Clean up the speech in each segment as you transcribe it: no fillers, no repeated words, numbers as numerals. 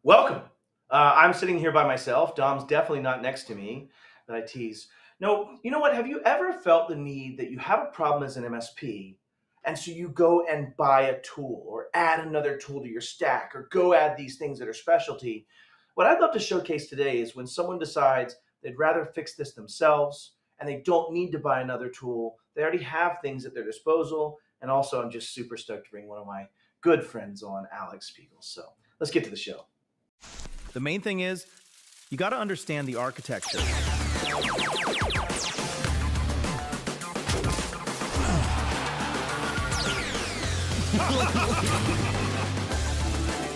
Welcome. I'm sitting here by myself. Dom's definitely not next to me, that I tease. No, you know what? Have you ever felt the need that you have a problem as an MSP, and so you go and buy a tool or add another tool to your stack or go add these things that are specialty? What I'd love to showcase today is when someone decides they'd rather fix this themselves and they don't need to buy another tool. They already have things at their disposal. And also, I'm just super stoked to bring one of my good friends on, Alex Spigel. So let's get to the show. The main thing is, you got to understand the architecture.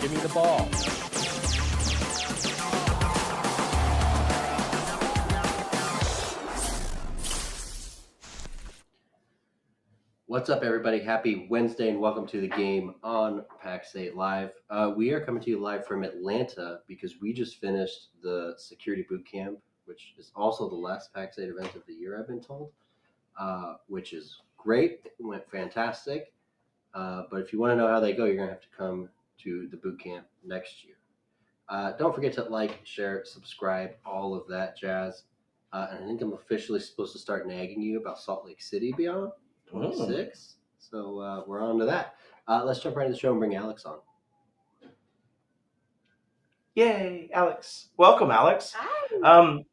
Give me the ball. What's up, everybody? Happy Wednesday and welcome to the game on Pax8 Live. We are coming to you live from Atlanta because we just finished the security boot camp, which is also the last Pax8 event of the year, I've been told, which is great. It went fantastic. But if you want to know how they go, you're going to have to come to the boot camp next year. Don't forget to like, share, subscribe, all of that jazz. And I think I'm officially supposed to start nagging you about Salt Lake City Beyond 26. So we're on to that. Let's jump right into the show and bring Alex on. Yay, Alex. Welcome, Alex. Hi.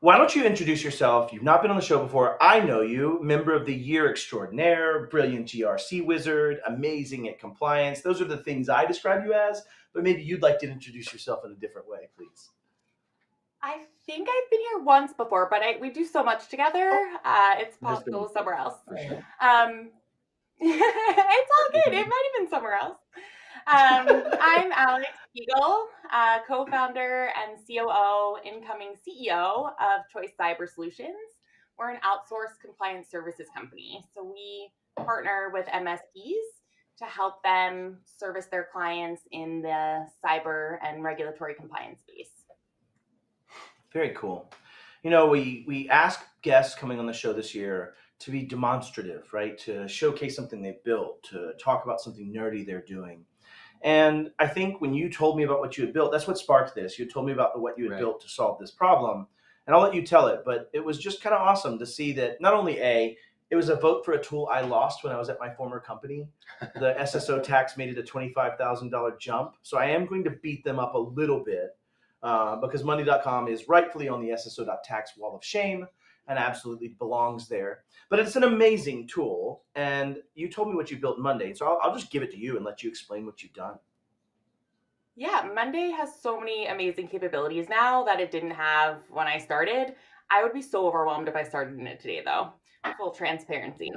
Why don't you introduce yourself? You've not been on the show before. I know you, member of the year extraordinaire, brilliant GRC wizard, amazing at compliance. Those are the things I describe you as, but maybe you'd like to introduce yourself in a different way, please. I think I've been here once before, but we do so much together. It's possible somewhere else. Sure. It's all good. It might have been somewhere else. I'm Alex Spigel, co-founder and COO, incoming CEO of Choice Cyber Solutions. We're an outsourced compliance services company. So we partner with MSPs to help them service their clients in the cyber and regulatory compliance space. Very cool. You know, we ask guests coming on the show this year to be demonstrative, right? To showcase something they've built, to talk about something nerdy they're doing. And I think when you told me about what you had built, that's what sparked this. You told me about what you had built to solve this problem. And I'll let you tell it, but it was just kind of awesome to see that not only it was a vote for a tool I lost when I was at my former company. The SSO tax made it a $25,000 jump. So I am going to beat them up a little bit because Monday.com is rightfully on the SSO.tax wall of shame and absolutely belongs there. But it's an amazing tool. And you told me what you built Monday. So I'll just give it to you and let you explain what you've done. Yeah, Monday has so many amazing capabilities now that it didn't have when I started. I would be so overwhelmed if I started in it today, though. Full transparency.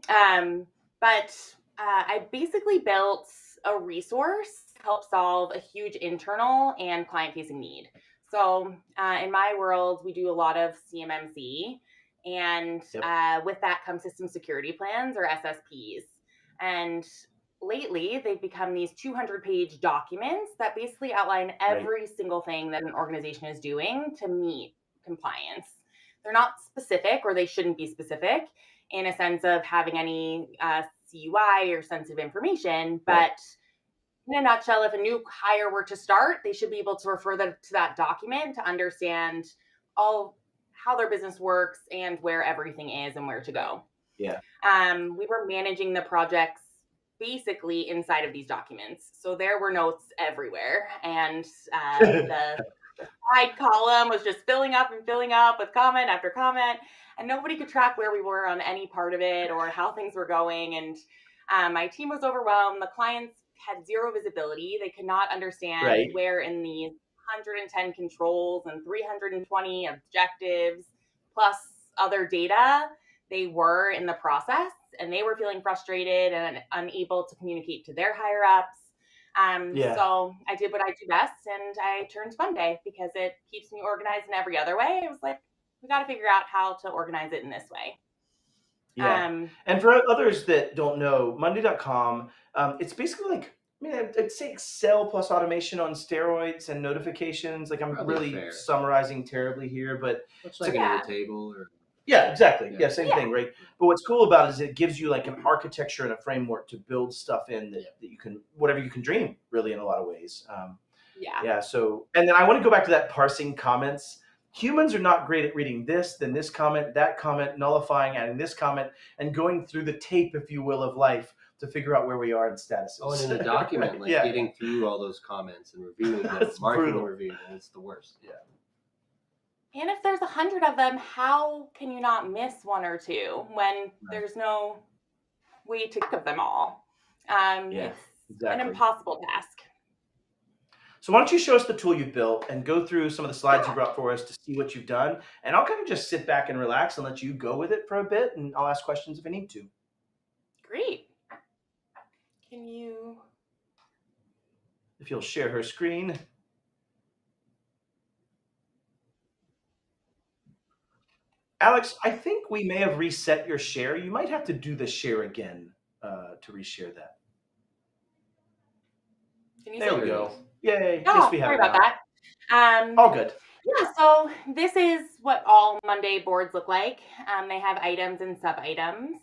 But I basically built a resource to help solve a huge internal and client-facing need. So in my world, we do a lot of CMMC, and with that comes system security plans, or SSPs. And lately, they've become these 200-page documents that basically outline every single thing that an organization is doing to meet compliance. They're not specific, or they shouldn't be specific in a sense of having any CUI or sensitive information, but in a nutshell, if a new hire were to start, they should be able to refer to that document to understand all how their business works and where everything is and where to go. Yeah. We were managing the projects basically inside of these documents. So there were notes everywhere. And the side column was just filling up with comment after comment. And nobody could track where we were on any part of it or how things were going. And my team was overwhelmed. The clients had zero visibility. They could not understand where in the 110 controls and 320 objectives plus other data they were in the process, and they were feeling frustrated and unable to communicate to their higher ups. So I did what I do best, and I turned Monday because it keeps me organized in every other way. It was like, we got to figure out how to organize it in this way. Yeah. And for others that don't know, Monday.com, it's basically like, I'd say Excel plus automation on steroids and notifications. Like, I'm really summarizing terribly here, but it's like a table or. Yeah, exactly. Yeah, same thing, right? But what's cool about it is it gives you like an architecture and a framework to build stuff in that you can, whatever you can dream, really, in a lot of ways. Yeah. Yeah. So, and then I want to go back to that parsing comments. Humans are not great at reading this, then this comment, that comment, nullifying, adding this comment, and going through the tape, if you will, of life to figure out where we are in statuses. Oh, and in a document, like Yeah. getting through all those comments and reviewing them, That's marking brutal. them reviewed, and it's the worst. And if there's 100 of them, how can you not miss one or two when there's no way to think of them all? It's an impossible task. So why don't you show us the tool you've built and go through some of the slides you brought for us to see what you've done. And I'll kind of just sit back and relax and let you go with it for a bit, and I'll ask questions if I need to. Great. Can you... If you'll share her screen. Alex, I think we may have reset your share. You might have to do the share again to reshare that. There we go. Yay. Oh, Yes, we have sorry it about now. that. All good. Yeah, so this is what all Monday boards look like. They have items and sub-items.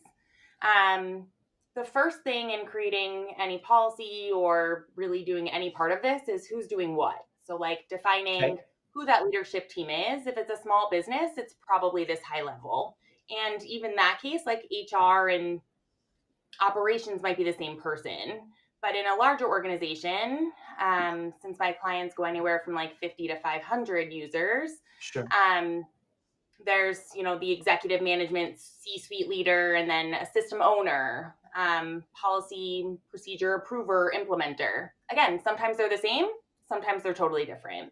The first thing in creating any policy or really doing any part of this is who's doing what. So like defining who that leadership team is. If it's a small business, it's probably this high level. And even that case, like HR and operations might be the same person. But in a larger organization, since my clients go anywhere from like 50 to 500 users, there's, the executive management C-suite leader, and then a system owner, policy procedure approver, implementer. Again, sometimes they're the same, sometimes they're totally different.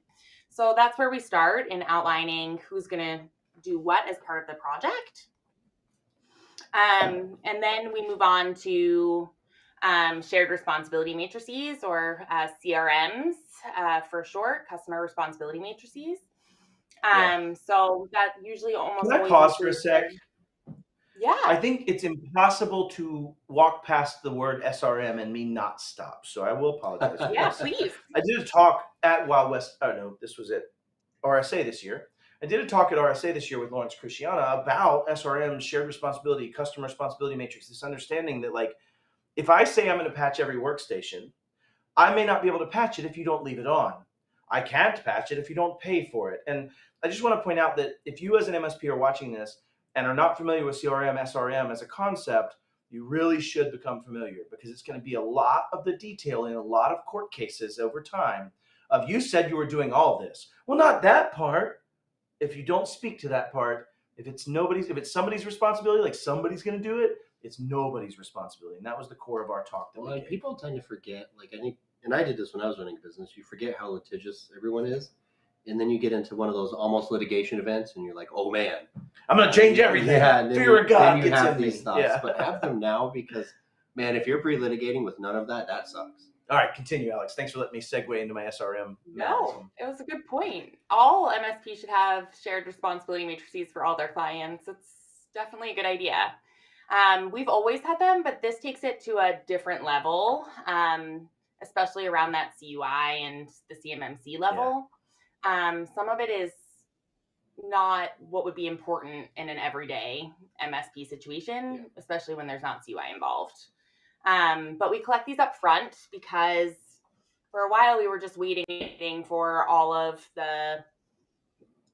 So that's where we start in outlining who's going to do what as part of the project. And then we move on to shared responsibility matrices, or CRMs for short, customer responsibility matrices. So that usually almost Can I always pause for a sec? Yeah. I think it's impossible to walk past the word SRM and me not stop. So I will apologize. Yeah, please. I did a talk at Wild West. Oh no, this was at RSA this year. I did a talk at RSA this year with Lawrence Cruciana about SRM, shared responsibility, customer responsibility matrix. This understanding that, like, if I say I'm going to patch every workstation, I may not be able to patch it if you don't leave it on. I can't patch it if you don't pay for it. And I just want to point out that if you as an MSP are watching this and are not familiar with CRM, SRM as a concept, you really should become familiar, because it's going to be a lot of the detail in a lot of court cases over time of, you said you were doing all this. Well, not that part. If you don't speak to that part, if it's somebody's responsibility, like somebody's going to do it, it's nobody's responsibility. And that was the core of our talk. And people tend to forget, and I did this when I was running a business, you forget how litigious everyone is. And then you get into one of those almost litigation events and you're like, oh man, I'm going to change everything. Yeah, Fear of God gets in these me. thoughts. Yeah. But have them now, because, man, if you're pre-litigating with none of that, that sucks. All right, continue, Alex. Thanks for letting me segue into my SRM. No, it was a good point. All MSPs should have shared responsibility matrices for all their clients. It's definitely a good idea. We've always had them, but this takes it to a different level, especially around that CUI and the CMMC level. Some of it is not what would be important in an everyday MSP situation, especially when there's not CUI involved. But we collect these up front because for a while we were just waiting for all of the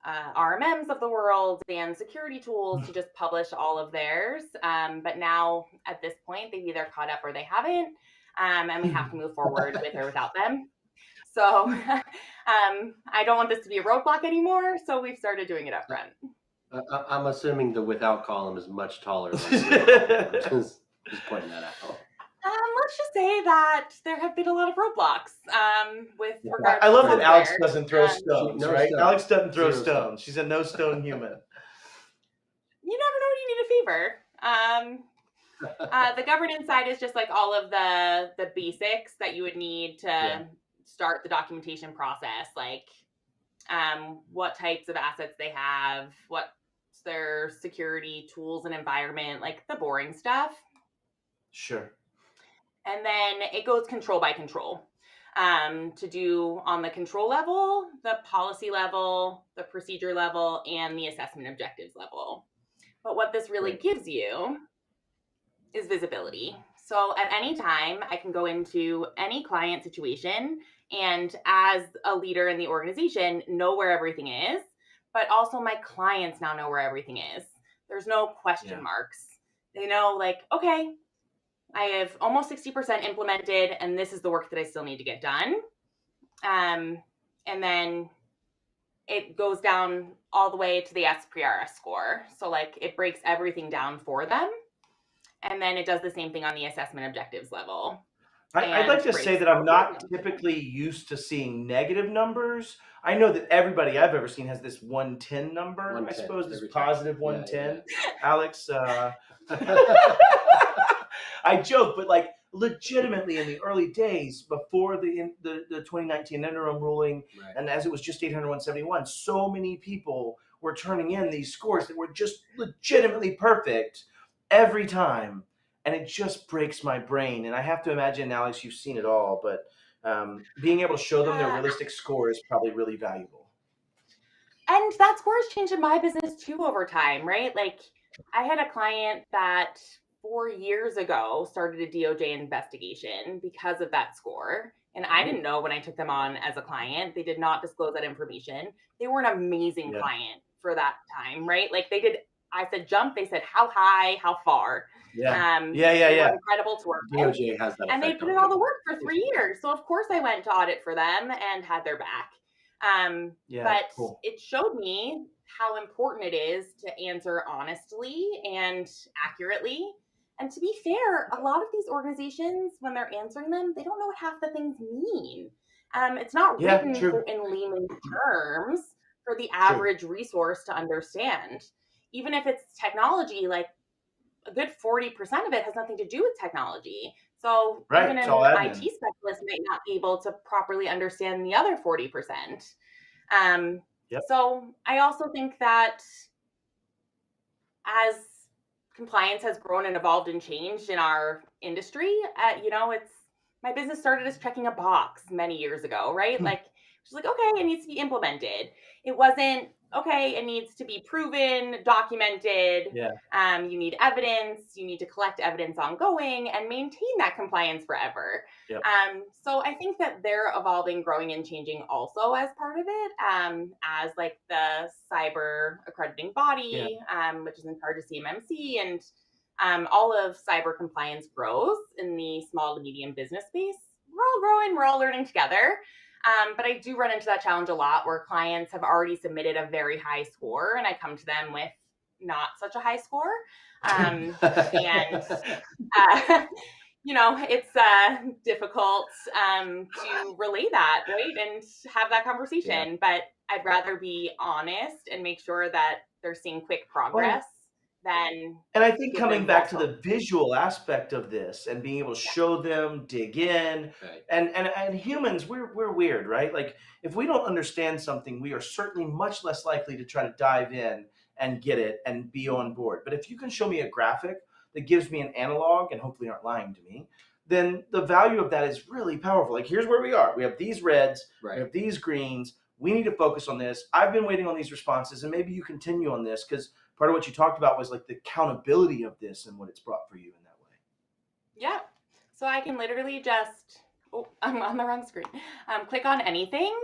RMMs of the world and security tools to just publish all of theirs. But now at this point, they've either caught up or they haven't, and we have to move forward with or without them. So I don't want this to be a roadblock anymore, so we've started doing it up front. I'm assuming the without column is much taller than the just pointing that out. Let's just say that there have been a lot of roadblocks with regards I love to that Alex software. doesn't throw stones, right? Stones. Alex doesn't throw Zero stones. She's a no stone human. You never know when you need a favor. The governance side is just like all of the basics that you would need to start the documentation process, like what types of assets they have, what's their security tools and environment, like the boring stuff. Sure. And then it goes control by control to do on the control level, the policy level, the procedure level, and the assessment objectives level. But what this really gives you is visibility. So at any time, I can go into any client situation And as a leader in the organization, know where everything is, but also my clients now know where everything is. There's no question marks. They know, like, okay, I have almost 60% implemented, and this is the work that I still need to get done. And then it goes down all the way to the SPRS score. So, like, it breaks everything down for them. And then it does the same thing on the assessment objectives level. I'd like to say that I'm not typically used to seeing negative numbers. I know that everybody I've ever seen has this 110 number, 110, I suppose, this every positive time. Yeah, 110. Alex, I joke, but like legitimately in the early days before the 2019 interim ruling, Right. and as it was just 800-171, so many people were turning in these scores that were just legitimately perfect every time. And it just breaks my brain. And I have to imagine, Alex, you've seen it all, but being able to show them their realistic score is probably really valuable. And that score has changed in my business too over time, right? Like, I had a client that 4 years ago started a DOJ investigation because of that score. And I didn't know when I took them on as a client. They did not disclose that information. They were an amazing client for that time, right? Like, I said jump, they said how high, how far. They were incredible to work with. DOJ has that And they effect put in all the work for 3 years. So of course I went to audit for them and had their back. But cool. it showed me how important it is to answer honestly and accurately. And to be fair, a lot of these organizations, when they're answering them, they don't know what half the things mean. It's not written in layman's terms for the average resource to understand. Even if it's technology, like a good 40% of it has nothing to do with technology. So even an IT specialist might not be able to properly understand the other 40%. So I also think that as compliance has grown and evolved and changed in our industry, it's my business started as checking a box many years ago, right? Like, she's like, okay, it needs to be implemented. It wasn't, okay, it needs to be proven, documented. You need evidence. You need to collect evidence ongoing and maintain that compliance forever. So I think that they're evolving, growing, and changing also as part of it, as like the cyber accrediting body, which is in charge of CMMC, and all of cyber compliance grows in the small to medium business space. We're all growing, we're all learning together. But I do run into that challenge a lot where clients have already submitted a very high score and I come to them with not such a high score. It's difficult to relay that, right? And have that conversation. But I'd rather be honest and make sure that they're seeing quick progress. And I think coming back to the visual aspect of this and being able to show them, dig in, and humans, we're weird, right? Like, if we don't understand something, we are certainly much less likely to try to dive in and get it and be on board. But if you can show me a graphic that gives me an analog and hopefully aren't lying to me, then the value of that is really powerful. Like, here's where we are. We have these reds, we have these greens. We need to focus on this. I've been waiting on these responses, and maybe you continue on this because part of what you talked about was like the accountability of this and what it's brought for you in that way. Yeah. So I can literally just, I'm on the wrong screen. Click on anything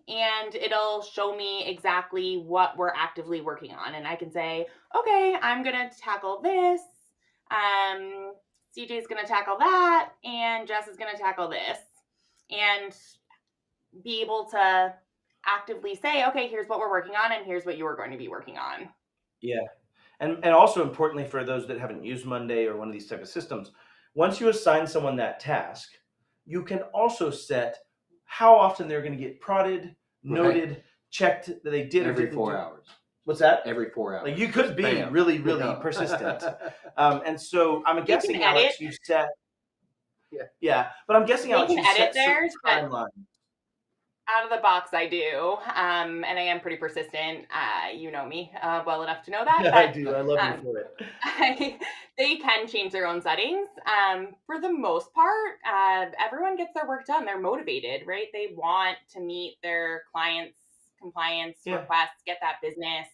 and it'll show me exactly what we're actively working on. And I can say, okay, I'm going to tackle this. CJ's going to tackle that. And Jess is going to tackle this. And be able to actively say, okay, here's what we're working on and here's what you are going to be working on. Yeah. And also importantly for those that haven't used Monday or one of these type of systems, once you assign someone that task, you can also set how often they're going to get prodded, noted, checked that they did every or didn't 4 do. hours. What's that? Every 4 hours. Like, you could be really persistent. And so I'm guessing, Alex, you've set. But I'm guessing, Alex, you've set some timeline. Out of the box, I do, and I am pretty persistent. You know me well enough to know that. But, I do. I love you for it. They can change their own settings. For the most part, everyone gets their work done. They're motivated, right? They want to meet their clients' compliance requests, get that business.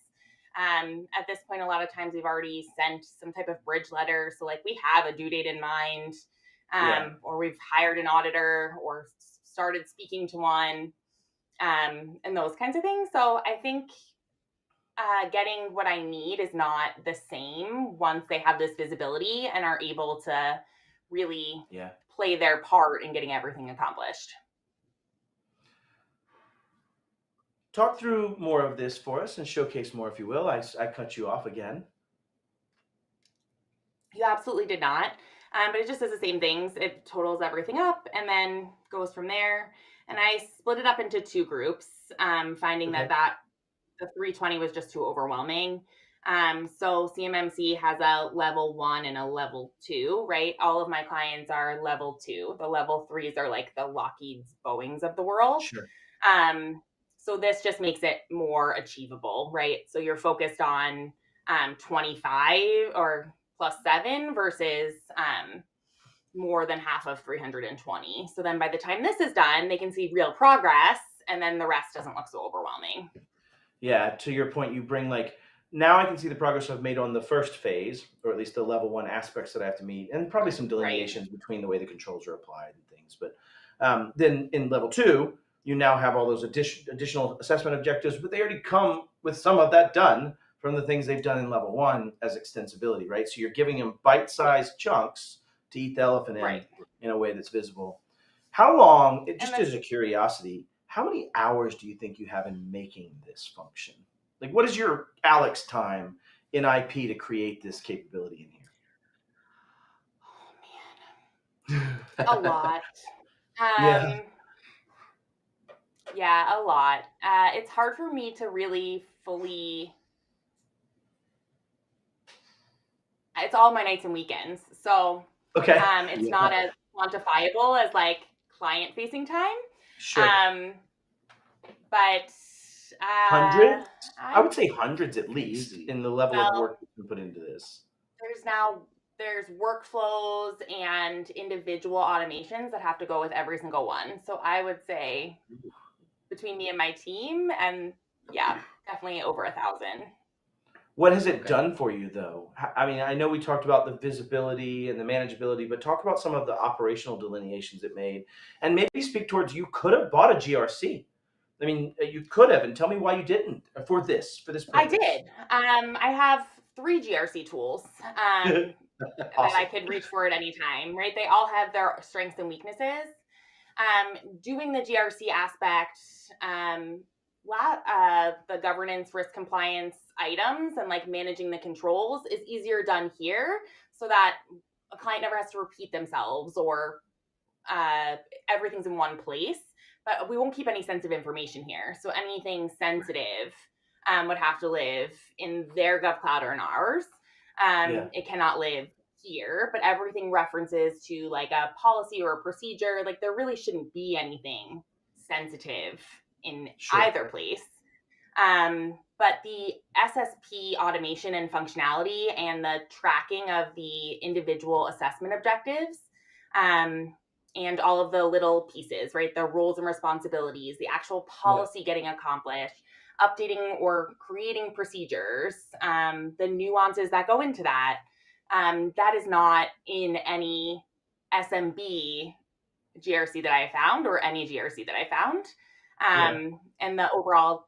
At this point, a lot of times we've already sent some type of bridge letter. So like, we have a due date in mind, or we've hired an auditor or started speaking to one, and those kinds of things. So I think getting what I need is not the same once they have this visibility and are able to really play their part in getting everything accomplished. Talk through more of this for us and showcase more, if you will. I cut you off again. You absolutely did not. But it just does the same things. It totals everything up and then goes from there. And I split it up into 2 groups, finding that the 320 was just too overwhelming. So CMMC has a level 1 and a level 2, right? All of my clients are level 2. The level 3s are like the Lockheed's, Boeings of the world. Sure. So this just makes it more achievable, right? So you're focused on 25 or plus 7 versus more than half of 320. So then by the time this is done, they can see real progress, and then the rest doesn't look so overwhelming. Yeah, to your point, you bring like, now I can see the progress I've made on the first phase, or at least the level 1 aspects that I have to meet, and probably some delineations between the way the controls are applied and things. But then in level 2, you now have all those additional assessment objectives, but they already come with some of that done from the things they've done in level 1 as extensibility, right? So you're giving them bite-sized chunks to eat the elephant in a way that's visible. How long, just as a curiosity, how many hours do you think you have in making this function? Like, what is your Alex time in IP to create this capability in here? Oh, man. A lot. Yeah, a lot. It's hard for me to really fully... It's all my nights and weekends. So it's not as quantifiable as like client-facing time. Sure. But hundreds? I would say hundreds at least in the level of work that's been put into this. There's workflows and individual automations that have to go with every single one. So I would say between me and my team, and definitely over 1,000. What has it done for you, though? I mean, I know we talked about the visibility and the manageability, but talk about some of the operational delineations it made, and maybe speak towards, you could have bought a GRC. I mean, you could have, and tell me why you didn't for this purpose. I did. I have 3 GRC tools awesome. that I could reach for at any time, right? They all have their strengths and weaknesses. Doing the GRC aspect, the governance, risk compliance items and like managing the controls is easier done here, so that a client never has to repeat themselves, or everything's in one place. But we won't keep any sensitive information here. So anything sensitive would have to live in their GovCloud or in ours. It cannot live here, but everything references to like a policy or a procedure. Like there really shouldn't be anything sensitive in either place. But the SSP automation and functionality and the tracking of the individual assessment objectives, and all of the little pieces, right? The roles and responsibilities, the actual policy getting accomplished, updating or creating procedures, the nuances that go into that, that is not in any SMB GRC that I found, or any GRC that I found. And the overall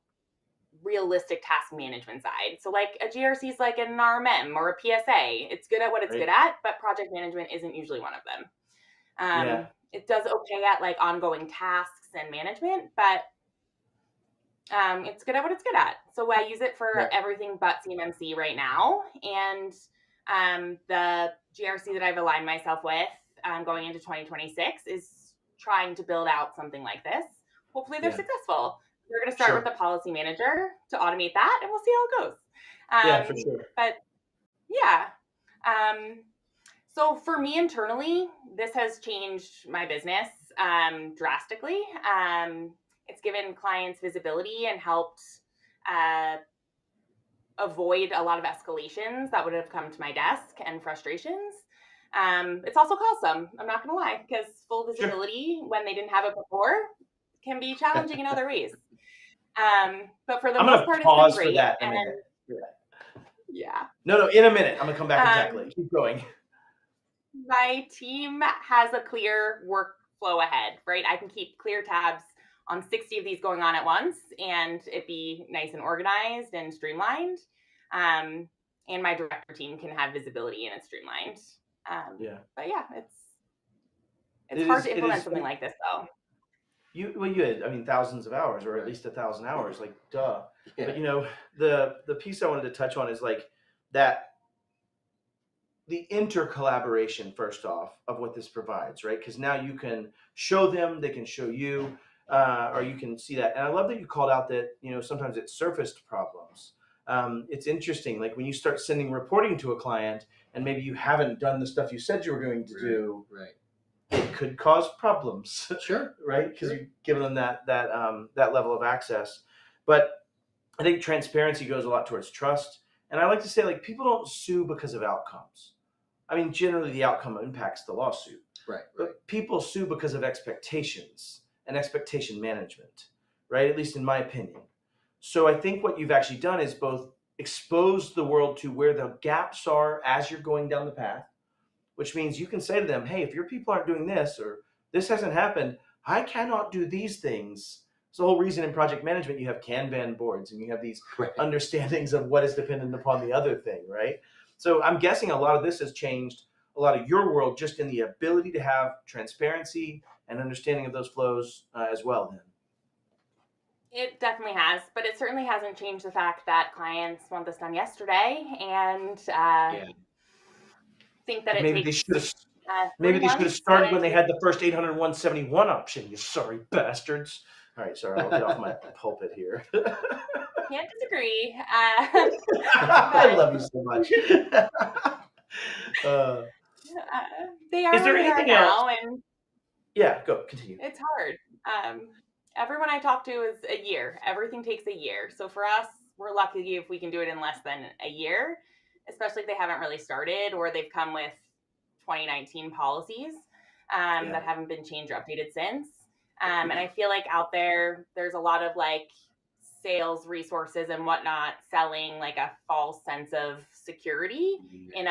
realistic task management side. So like a GRC is like an RMM or a PSA. It's good at what it's good at, but project management isn't usually one of them. It does okay at like ongoing tasks and management, but it's good at what it's good at. So I use it for everything but CMMC right now. And the GRC that I've aligned myself with going into 2026 is trying to build out something like this. Hopefully they're successful. We're going to start with the policy manager to automate that, and we'll see how it goes. For sure. But so for me internally, this has changed my business drastically. It's given clients visibility and helped avoid a lot of escalations that would have come to my desk and frustrations. It's also cost them, I'm not going to lie, because full visibility when they didn't have it before can be challenging in other ways. But for the most part, it's been great. For that in a minute. No, in a minute. I'm going to come back and tackle it. Keep going. My team has a clear flow ahead, right? I can keep clear tabs on 60 of these going on at once and it be nice and organized and streamlined. And my director team can have visibility and it's streamlined. But yeah, it's hard to implement something like this though. You had, I mean, thousands of hours, or at least 1,000 hours, like duh. Yeah. But you know, the piece I wanted to touch on is like that, the intercollaboration first off of what this provides, right? Because now you can show them, they can show you, or you can see that. And I love that you called out that, you know, sometimes it surfaced problems. It's interesting, like when you start sending reporting to a client and maybe you haven't done the stuff you said you were going to do, right, it could cause problems. Sure. Right? Because you're giving them that level of access. But I think transparency goes a lot towards trust. And I like to say, like, people don't sue because of outcomes. I mean, generally the outcome impacts the lawsuit. Right. But people sue because of expectations and expectation management, right? At least in my opinion. So I think what you've actually done is both expose the world to where the gaps are as you're going down the path, which means you can say to them, hey, if your people aren't doing this or this hasn't happened, I cannot do these things. It's the whole reason in project management you have Kanban boards and you have these understandings of what is dependent upon the other thing, right? So I'm guessing a lot of this has changed a lot of your world just in the ability to have transparency and understanding of those flows as well then. It definitely has, but it certainly hasn't changed the fact that clients want this done yesterday and think that maybe they should have started when they had the first 801.71 option, you sorry bastards. All right, sorry, I'll get off my pulpit here. Can't disagree. I love you so much. They are. Is there anything else? And yeah, go continue. It's hard. Everyone I talk to is a year. Everything takes a year. So for us, we're lucky if we can do it in less than a year, especially if they haven't really started or they've come with 2019 policies that haven't been changed or updated since. And I feel like out there's a lot of like sales resources and whatnot selling like a false sense of security in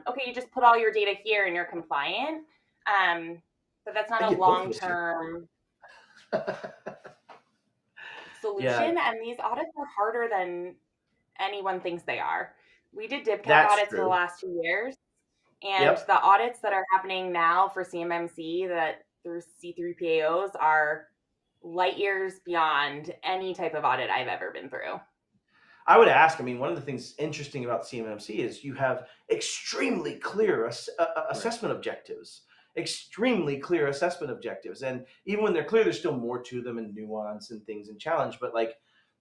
okay, you just put all your data here and you're compliant. But that's not a long-term solution. And these audits are harder than anyone thinks they are. We did DibCap audits for the last 2 years. And the audits that are happening now for CMMC that through C3PAOs are light years beyond any type of audit I've ever been through. I would ask, I mean, one of the things interesting about CMMC is you have extremely clear assessment objectives, extremely clear assessment objectives. And even when they're clear, there's still more to them and nuance and things and challenge. But like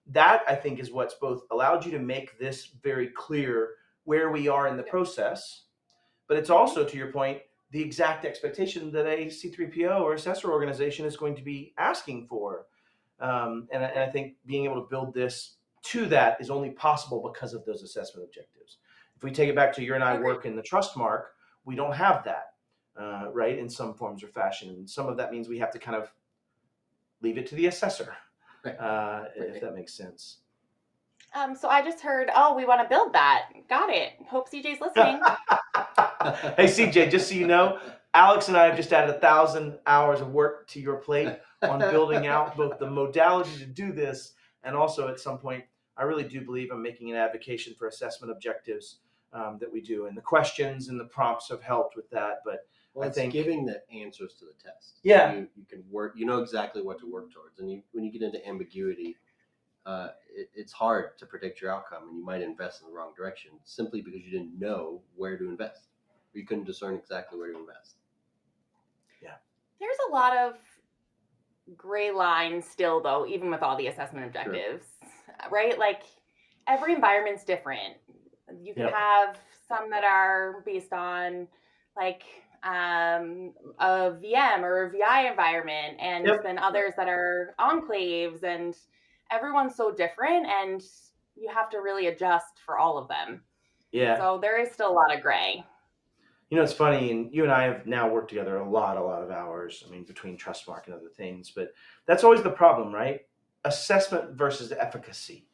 that, I think, is what's both allowed you to make this very clear where we are in the process. But it's also, to your point, the exact expectation that a C3PO or assessor organization is going to be asking for. And I think being able to build this to that is only possible because of those assessment objectives. If we take it back to your and I work in the trust mark, we don't have that, right, in some forms or fashion. And some of that means we have to kind of leave it to the assessor, if that makes sense. So I just heard, we want to build that. Got it. Hope CJ's listening. Hey, CJ, just so you know, Alex and I have just added 1,000 hours of work to your plate on building out both the modality to do this and also at some point, I really do believe I'm making an advocacy for assessment objectives that we do. And the questions and the prompts have helped with that. But I think giving the answers to the test. Yeah. So you can work, you know exactly what to work towards. And when you get into ambiguity, it's hard to predict your outcome and you might invest in the wrong direction simply because you didn't know where to invest. Or you couldn't discern exactly where to invest. Yeah. There's a lot of gray lines still, though, even with all the assessment objectives, right? Like every environment's different. You can have some that are based on like a VM or a VI environment, and then others that are enclaves, and everyone's so different, and you have to really adjust for all of them. Yeah. So there is still a lot of gray. You know, it's funny, and you and I have now worked together a lot of hours, I mean, between Trustmark and other things, but that's always the problem, right? Assessment versus efficacy.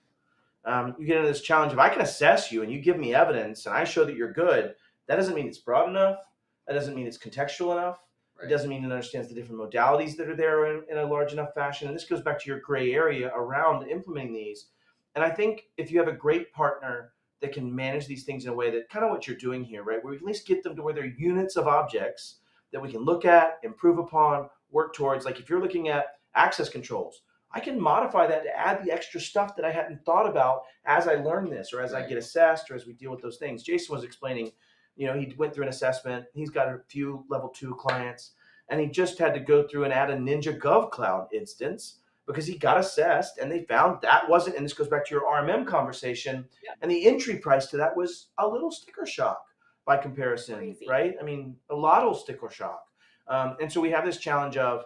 You get into this challenge of I can assess you and you give me evidence and I show that you're good. That doesn't mean it's broad enough. That doesn't mean it's contextual enough. It doesn't mean it understands the different modalities that are there in a large enough fashion. And this goes back to your gray area around implementing these. And I think if you have a great partner that can manage these things in a way that kind of what you're doing here, right, where we can at least get them to where they're units of objects that we can look at, improve upon, work towards. Like if you're looking at access controls, I can modify that to add the extra stuff that I hadn't thought about as I learn this or as I get assessed or as we deal with those things. Jason was explaining, he went through an assessment. He's got a few level 2 clients, and he just had to go through and add a Ninja GovCloud instance because he got assessed and they found that wasn't, and this goes back to your RMM conversation, and the entry price to that was a little sticker shock by comparison, Crazy. right? I mean, a lot of sticker shock. And so we have this challenge of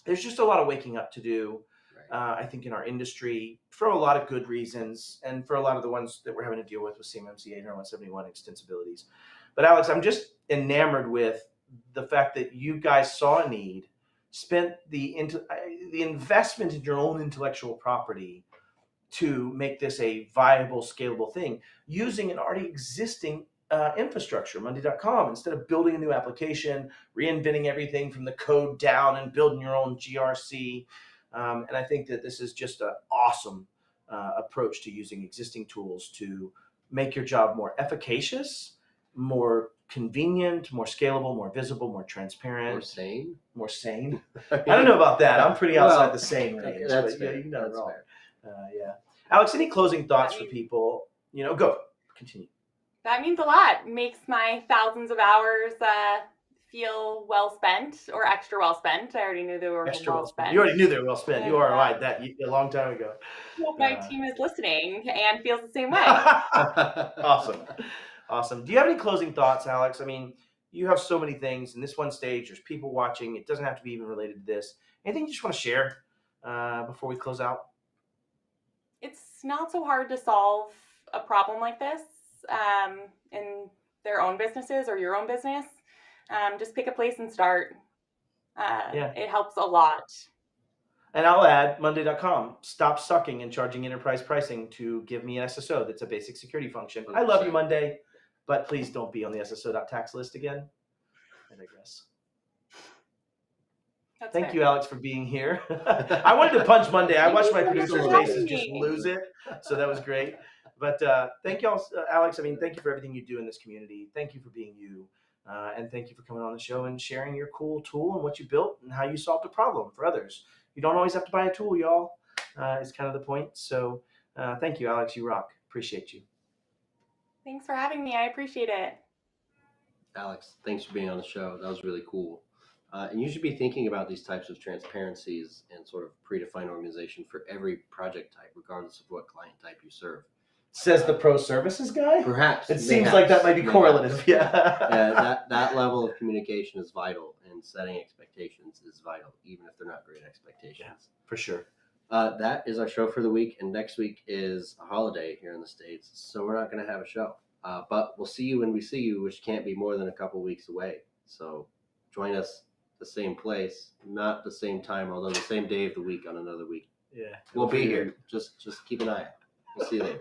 there's just a lot of waking up to do, I think, in our industry for a lot of good reasons and for a lot of the ones that we're having to deal with CMMC 80171 extensibilities. But Alex, I'm just enamored with the fact that you guys saw a need, spent the investment in your own intellectual property to make this a viable, scalable thing using an already existing infrastructure, Monday.com, instead of building a new application, reinventing everything from the code down and building your own GRC. And I think that this is just an awesome approach to using existing tools to make your job more efficacious, more convenient, more scalable, more visible, more transparent, more sane. I don't know about that. I'm pretty outside the sane range. That's but fair. Yeah, you can know That's wrong. fair. Alex, any closing thoughts for people? Go. Continue. That means a lot. Makes my thousands of hours feel well spent or extra well spent. I already knew they were well spent. You already knew they were well spent. You ROI'd that a long time ago. Hope my team is listening and feels the same way. Awesome. Do you have any closing thoughts, Alex? I mean, you have so many things in this one stage. There's people watching. It doesn't have to be even related to this. Anything you just want to share before we close out? It's not so hard to solve a problem like this in their own businesses or your own business. Just pick a place and start. It helps a lot. And I'll add Monday.com. Stop sucking and charging enterprise pricing to give me an SSO that's a basic security function. 100%. I love you, Monday, but please don't be on the SSO.tax list again. I digress. Thank you, Alex, for being here. I wanted to punch Monday. I watched my producers' faces just lose it, so that was great. But thank y'all, Alex. I mean, thank you for everything you do in this community. Thank you for being you. And thank you for coming on the show and sharing your cool tool and what you built and how you solved a problem for others. You don't always have to buy a tool, y'all. Is kind of the point. So thank you, Alex. You rock. Appreciate you. Thanks for having me. I appreciate it. Alex, thanks for being on the show. That was really cool. And you should be thinking about these types of transparencies and sort of predefined organization for every project type, regardless of what client type you serve. Says the pro services guy? Perhaps. It seems like that might be correlative. Yeah, that level of communication is vital, and setting expectations is vital, even if they're not great expectations. Yeah, for sure. That is our show for the week, and next week is a holiday here in the States, so we're not going to have a show. But we'll see you when we see you, which can't be more than a couple weeks away. So join us the same place, not the same time, although the same day of the week on another week. Yeah. We'll be here. Just keep an eye out. We'll see you later.